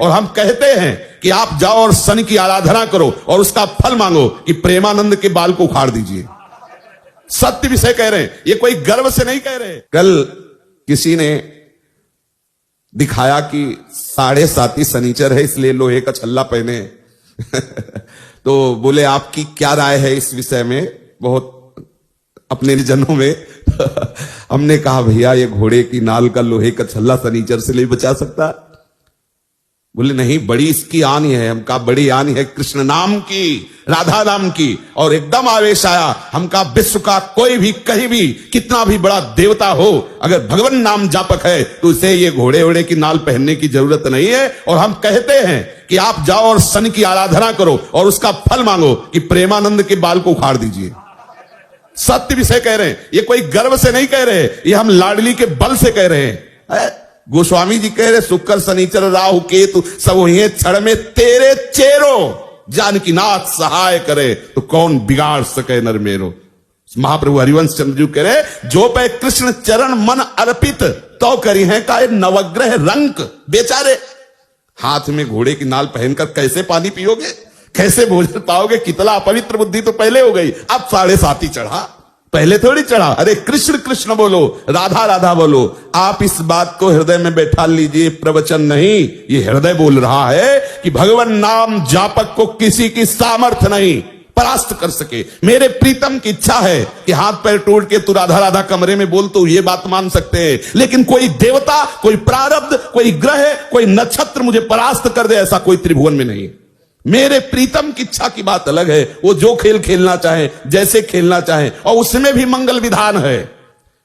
और हम कहते हैं कि आप जाओ और शनि की आराधना करो और उसका फल मांगो कि प्रेमानंद के बाल को उखाड़ दीजिए। सत्य विषय कह रहे हैं, ये कोई गर्व से नहीं कह रहे। कल किसी ने दिखाया कि 7.5 शनिचर है इसलिए लोहे का छल्ला पहने तो बोले आपकी क्या राय है इस विषय में, बहुत अपने जनों में हमने कहा भैया ये घोड़े की नाल का लोहे का छल्ला शनिचर से नहीं बचा सकता। बोले नहीं, बड़ी इसकी आनी है। हम कहा बड़ी आनी है कृष्ण नाम की, राधा नाम की। और एकदम आवेश आया। हम कहा विश्व का कोई भी कहीं भी कितना भी बड़ा देवता हो, अगर भगवान नाम जापक है तो उसे ये घोड़े वोड़े की नाल पहनने की जरूरत नहीं है। और हम कहते हैं कि आप जाओ और शनि की आराधना करो और उसका फल मांगो कि प्रेमानंद के बाल को उखाड़ दीजिए। सत्य विषय कह रहे हैं, ये कोई गर्व से नहीं कह रहे, ये हम लाडली के बल से कह रहे हैं। गोस्वामी जी कह रहे शुक्र शनिचर राहु केतु सब हुए क्षण में तेरे चेरो, जानकी नाथ सहाय करे तो कौन बिगाड़ सके नर मेरो। महाप्रभु हरिवंश चंद्र जी कह रहे जो पे कृष्ण चरण मन अर्पित तो करी है का नवग्रह रंक। बेचारे हाथ में घोड़े की नाल पहनकर कैसे पानी पियोगे, कैसे भोजन पाओगे, कितना अपवित्र बुद्धि तो पहले हो गई। अब 7.5 चढ़ा, पहले थोड़ी चढ़ा। अरे कृष्ण कृष्ण बोलो, राधा राधा बोलो। आप इस बात को हृदय में बैठा लीजिए, प्रवचन नहीं, ये हृदय बोल रहा है कि भगवान नाम जापक को किसी की सामर्थ्य नहीं परास्त कर सके। मेरे प्रीतम की इच्छा है कि हाथ पैर तोड़ के तू राधा राधा कमरे में बोल तो ये बात मान सकते हैं, लेकिन कोई देवता, कोई प्रारब्ध, कोई ग्रह, कोई नक्षत्र मुझे परास्त कर दे ऐसा कोई त्रिभुवन में नहीं है। मेरे प्रीतम की इच्छा की बात अलग है, वो जो खेल खेलना चाहे, जैसे खेलना चाहे, और उसमें भी मंगल विधान है।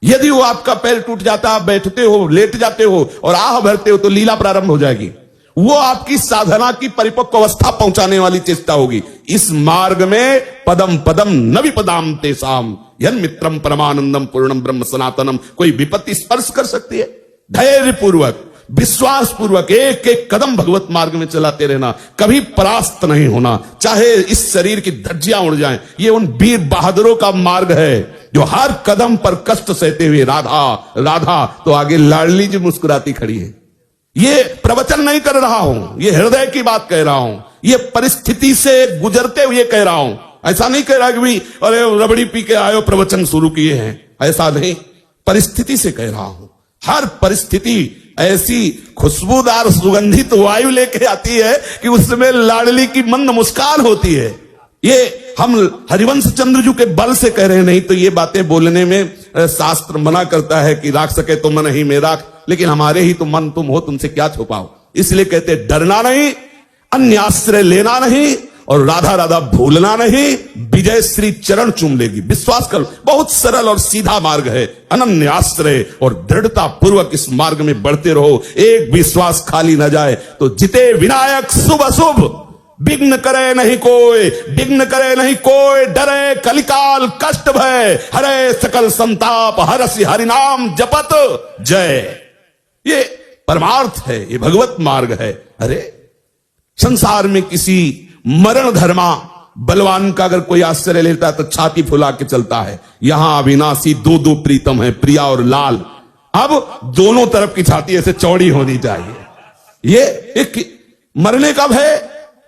यदि वो आपका पैर टूट जाता, आप बैठते हो, लेट जाते हो और आह भरते हो तो लीला प्रारंभ हो जाएगी। वो आपकी साधना की परिपक्व अवस्था पहुंचाने वाली चेष्टा होगी। इस मार्ग में पदम पदम न विपदाम तेसाम यन मित्रम परमानंदम पूर्णम ब्रह्म सनातनम। कोई विपत्ति स्पर्श कर सकती है? धैर्य पूर्वक, विश्वास पूर्वक एक एक कदम भगवत मार्ग में चलाते रहना, कभी परास्त नहीं होना, चाहे इस शरीर की धज्जियां उड़ जाएं। ये उन वीर बहादुरों का मार्ग है जो हर कदम पर कष्ट सहते हुए राधा राधा, तो आगे लाडली जी मुस्कुराती खड़ी है। ये प्रवचन नहीं कर रहा हूं, ये हृदय की बात कह रहा हूं, ये परिस्थिति से गुजरते हुए कह रहा हूं। ऐसा नहीं कह रहा कि भाई अरे रबड़ी पी के आयो प्रवचन शुरू किए हैं, ऐसा नहीं, परिस्थिति से कह रहा हूं। हर परिस्थिति ऐसी खुशबूदार सुगंधित वायु लेके आती है कि उसमें लाडली की मंद मुस्कान होती है। ये हम हरिवंश चंद्र जी के बल से कह रहे नहीं तो ये बातें बोलने में शास्त्र मना करता है कि राख सके तो मन ही में राख, लेकिन हमारे ही तो मन तुम हो, तुमसे क्या छुपाओ। इसलिए कहते डरना नहीं, अन्य आश्रय लेना नहीं और राधा राधा भूलना नहीं। विजय श्री चरण चूम लेगी, विश्वास कर। बहुत सरल और सीधा मार्ग है, अनन्य आश्रय और दृढ़ता पूर्वक इस मार्ग में बढ़ते रहो। एक विश्वास खाली न जाए तो जिते विनायक शुभ अशुभ, विघ्न करे नहीं कोई, विघ्न करे नहीं कोई, डरे कलिकाल कष्ट भय, हरे सकल संताप, हरसि हरिनाम जपत जय। ये परमार्थ है, ये भगवत मार्ग है। अरे संसार में किसी मरण धर्मा बलवान का अगर कोई आश्रय लेता है तो छाती फुला के चलता है। यहां अविनाशी दो दो प्रीतम है, प्रिया और लाल। अब दोनों तरफ की छाती ऐसे चौड़ी होनी चाहिए। ये एक मरने का भय,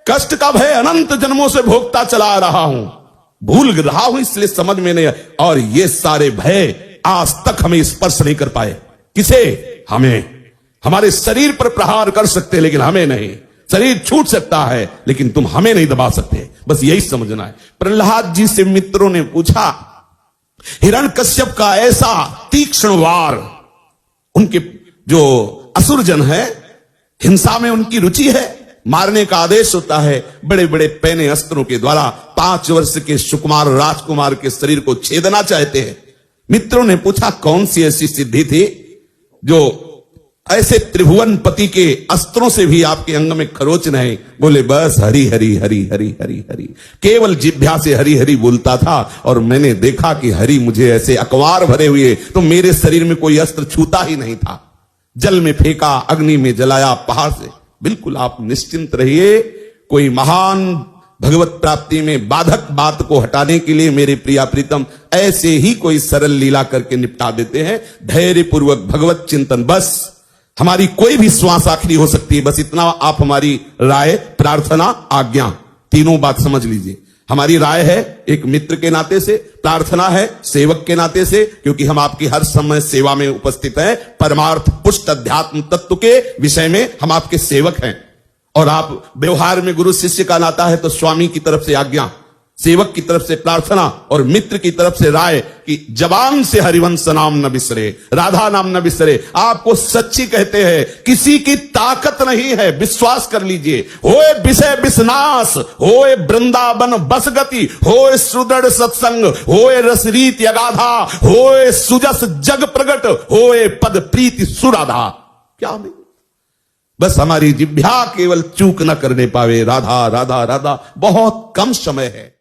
कष्ट का भय अनंत जन्मों से भोगता चला आ रहा हूं, भूल रहा हूं, इसलिए समझ में नहीं। और ये सारे भय आज तक हमें स्पर्श नहीं कर पाए। किसे? हमें। हमारे शरीर पर प्रहार कर सकते लेकिन हमें नहीं। शरीर छूट सकता है लेकिन तुम हमें नहीं दबा सकते, बस यही समझना है। प्रहलाद जी से मित्रों ने पूछा, हिरण्यकश्यप का ऐसा तीक्ष्ण वार, उनके जो असुरजन है हिंसा में उनकी रुचि है, मारने का आदेश होता है, बड़े बड़े पैने अस्त्रों के द्वारा 5 वर्ष के सुकुमार राजकुमार के शरीर को छेदना चाहते हैं। मित्रों ने पूछा कौन सी ऐसी सिद्धि थी जो ऐसे त्रिभुवन पति के अस्त्रों से भी आपके अंग में खरोच नहीं? बोले बस हरि हरि हरि हरि हरि हरि, केवल जिह्वा से हरि हरि बोलता था और मैंने देखा कि हरि मुझे ऐसे अकवार भरे हुए, तो मेरे शरीर में कोई अस्त्र छूता ही नहीं था। जल में फेंका, अग्नि में जलाया, पहाड़ से। बिल्कुल आप निश्चिंत रहिए, कोई महान भगवत प्राप्ति में बाधक बात को हटाने के लिए मेरे प्रिया प्रीतम ऐसे ही कोई सरल लीला करके निपटा देते हैं। धैर्य पूर्वक भगवत चिंतन, बस हमारी कोई भी श्वास आखिरी हो सकती है, बस इतना आप हमारी राय, प्रार्थना, आज्ञा, तीनों बात समझ लीजिए। हमारी राय है एक मित्र के नाते से, प्रार्थना है सेवक के नाते से, क्योंकि हम आपकी हर समय सेवा में उपस्थित हैं। परमार्थ पुष्ट अध्यात्म तत्व के विषय में हम आपके सेवक हैं, और आप व्यवहार में गुरु शिष्य का नाता है तो स्वामी की तरफ से आज्ञा, सेवक की तरफ से प्रार्थना और मित्र की तरफ से राय कि जबान से हरिवंश नाम न बिसरे, राधा नाम न बिसरे। आपको सच्ची कहते हैं, किसी की ताकत नहीं है, विश्वास कर लीजिए। होए विषय विषनाश, होए वृंदावन बस गति, होए सुदृढ़ सत्संग, होए रसरीत यगाधा, होए सुजस जग प्रगट, होए पद प्रीति सुराधा। क्या नहीं, बस हमारी जिह्वा केवल चूक न करने पावे। राधा राधा राधा, बहुत कम समय है।